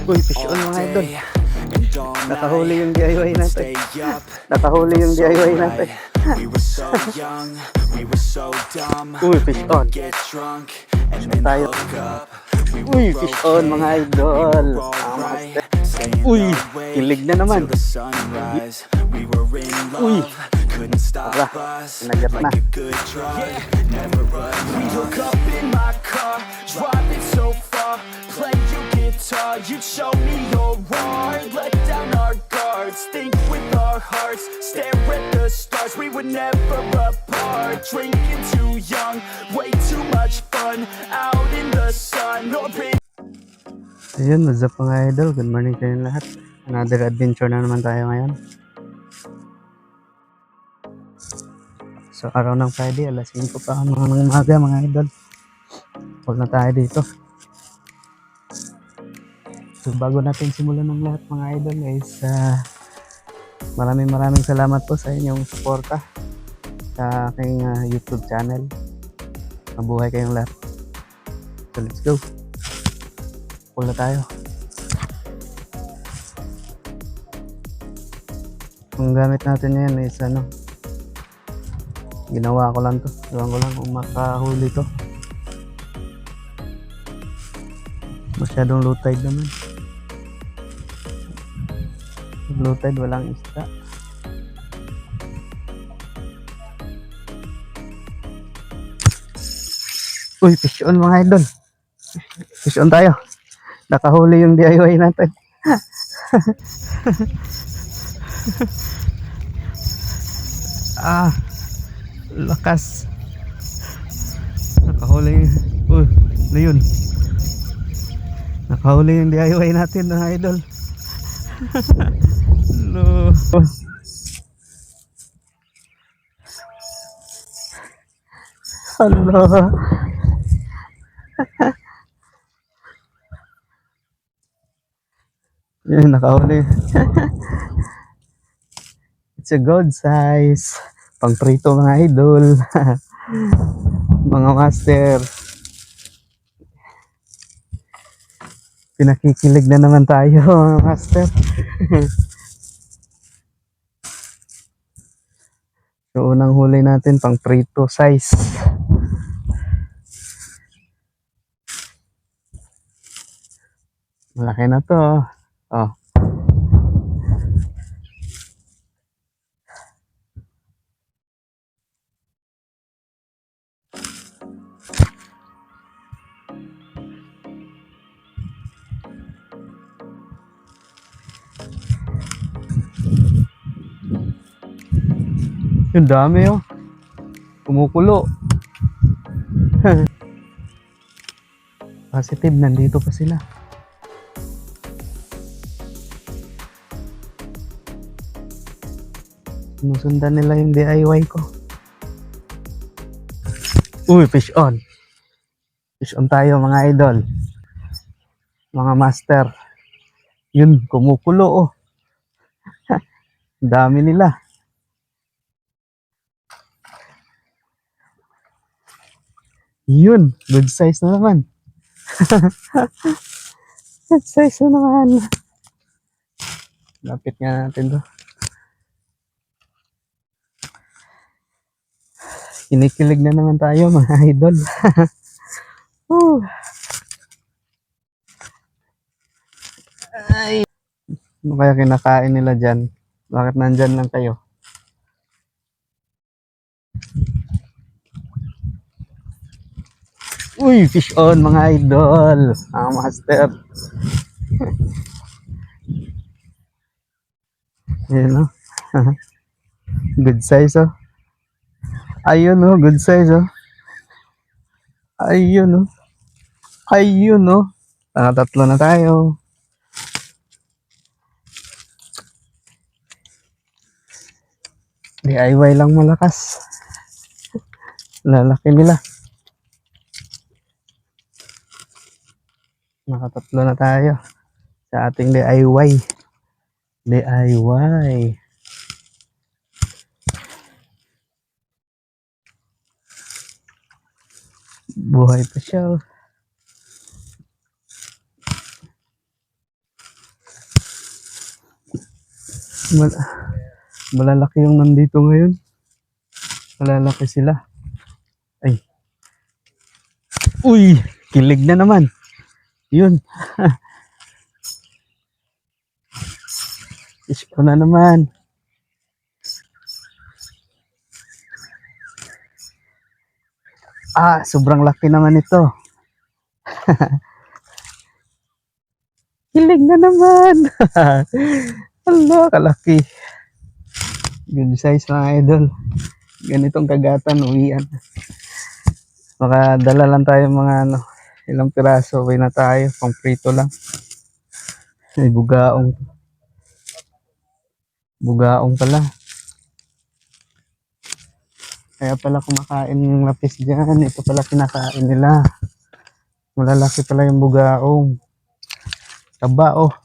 Uy, fish on mga idol. Nakahuli yung DIY natin. Nakahuli yung DIY natin. Uy, fish on. Tayo. Uy, fish on mga idol. Uy, kilig na naman. Uy, tara, sinagat na. We hook up in my car, driving so far. Play your guitar, you show me your art. Let down our guards, think with our hearts. Stare at the stars, we were never apart. Drinking too young, way too much fun. Out in the sun, or in Ayun, what's up mga idol? Good morning sa inyo lahat. Another adventure na naman tayo ngayon. So, araw ng Friday, alas 5 pa mga umaga mga idol. Huwag na tayo dito. So, bago natin simulan ng lahat mga idol guys, maraming salamat po sa inyong suporta sa aking YouTube channel. Mabuhay kayong lahat. So, let's go. Pull na tayo. Ang gamit natin ngayon is ginawa ko lang to. Iwan ko lang kung makahuli to. Masyadong low tide naman. Low tide, walang isda. Uy, fish on mga idol. Fish on tayo. Nakahuli yung DIY natin. Lakas. Nakahuli. Uy, na yun. Nakahuli yung DIY natin mga idol. No. Hello. Yan, nakahuli. It's a good size. Pang prito mga idol. Mga master. Pinakikilig na naman tayo mga master. So unang huli natin pang prito size. Malaki na to. Oh. Yung dami oh. Kumukulo. Positive, nandito pa sila. Sinusundan nila yung DIY ko. Uy, fish on. Fish on tayo mga idol. Mga master. Yun, kumukulo oh. Dami nila. Yun, good size na naman. Good size na naman. Lapit nga natin to. Kinikilig na naman tayo mga idol. Ay. Ano kaya kinakain nila dyan? Bakit nandyan lang kayo? Uy, fish on mga idol. Mga master. Ayan o. Good size oh. Ayun oh, good size oh. Ayun oh. Ayun oh. Tatlo na tayo. DIY lang malakas. Lalaki nila. Nakatatlo na tayo sa ating DIY. DIY. Buhay pa siya. Mal- Malalaki yung nandito ngayon. Malalaki sila. Ay. Uy! Kilig na naman. Yun. Isko na naman. Sobrang laki naman ito. Kilig na naman. Hala, kalaki. Good size mga idol. Ganitong kagatan, uwian. Makadala lang tayo mga ilang piraso. Uwi na tayo. Pang prito lang. Ay, bugaong. Bugaong pala. Kaya pala kumakain yung lapis dyan. Ito pala kinakain nila. Malalaki pala yung bugaong. Taba oh.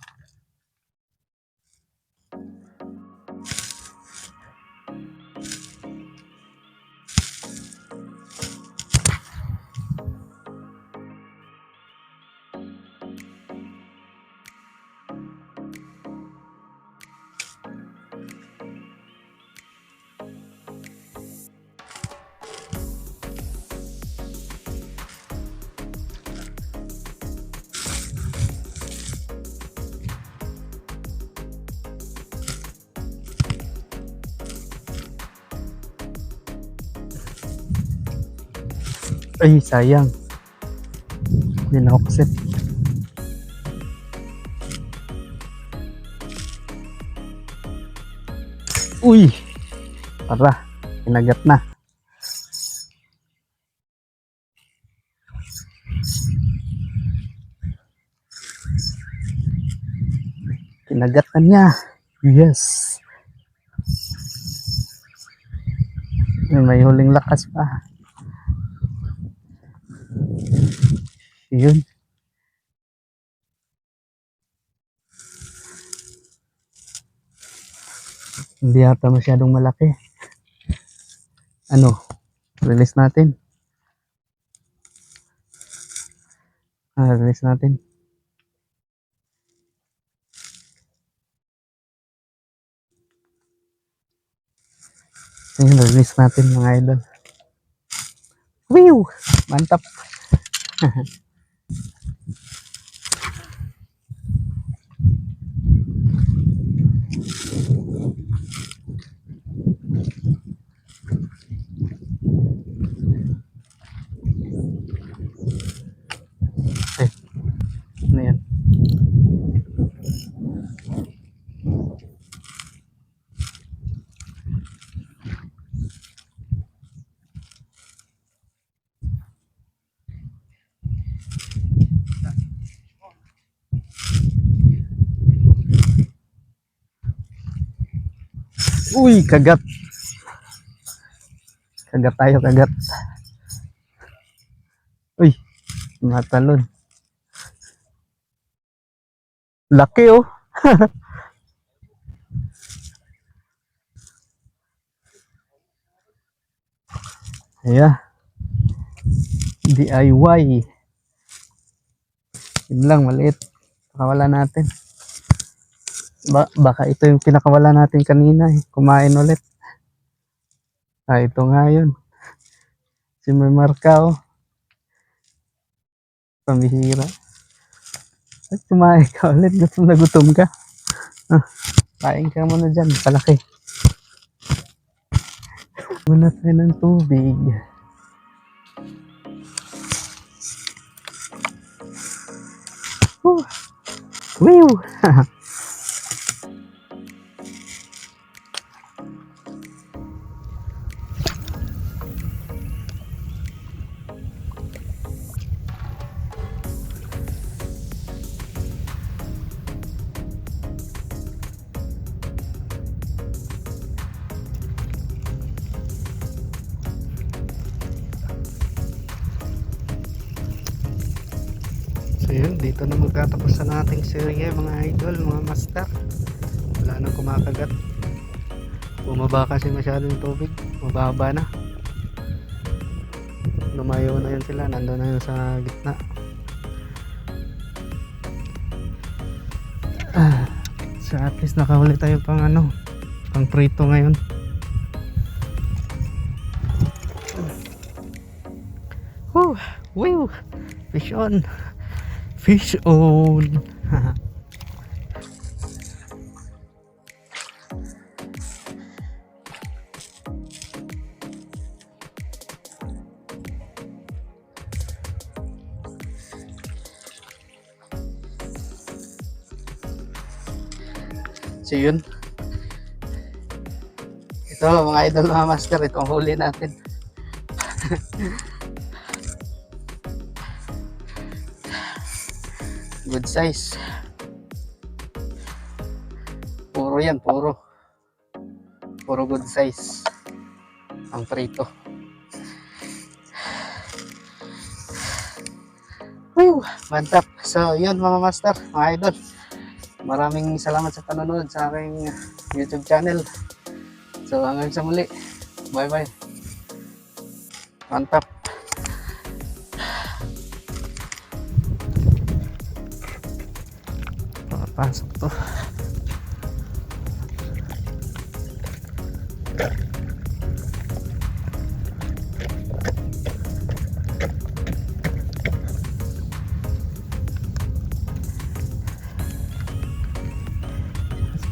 Ay, sayang. Hindi na ako set. Uy! Para, kinagat na. Kinagat na niya. Yes. May huling lakas pa. Yun. Hindi ata masyadong malaki. Ano? Release natin. Release natin. Ayun, release natin mga idol. Whew! Mantap. Ano yan? Uy, kagat. Kagat tayo, kagat. Uy, matalon. Laki oh. Yeah. DIY. Yun lang, maliit. Pakawala natin. Baka ito yung pinakawala natin kanina eh. Kumain ulit. Ito nga yun. Si may marka oh. Pamihira. At kumain ka ulit. Gutom na gutom ka. Kain ka muna dyan. Palaki. Muna tayo ng tubig. Whew! So yun, dito na magtatapos sa nating serye mga idol, mga master. Wala nang kumakagat. Bumaba kasi masyado yung tubig. Mababa na. Lumayo na yun sila. Nandun na yun sa gitna. So at least nakahuli tayo pang ano, pang prito ngayon. Woo! Woo! Fish on! Fish on! So yun. Ito mga idol, mga master, ito ang huli natin. Good size. Puro yan, puro good size ang prito. Woo! Mantap. So yun mga master, mga idol, maraming salamat sa panonood sa aking YouTube channel. So hanggang sa muli. Bye bye. Mantap. Pasok to.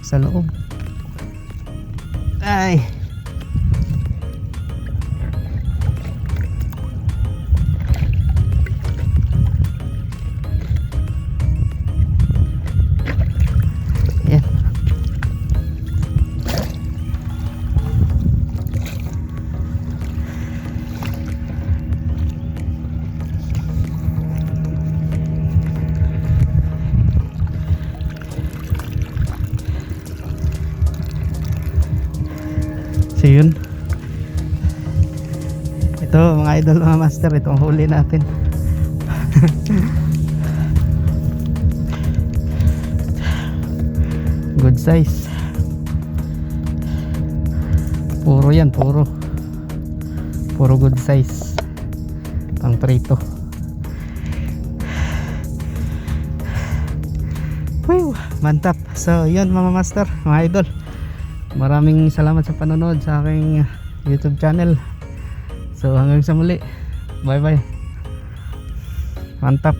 Sa loob. Ay. Yan. So yun. Ito mga idol, mga master, ito ang huli natin. Good size. Puro yan, puro good size pang prito. Woo! Mantap. So yun mga master, mga idol, maraming salamat sa panonood sa aking YouTube channel. So hanggang sa muli. Bye bye. Mantap.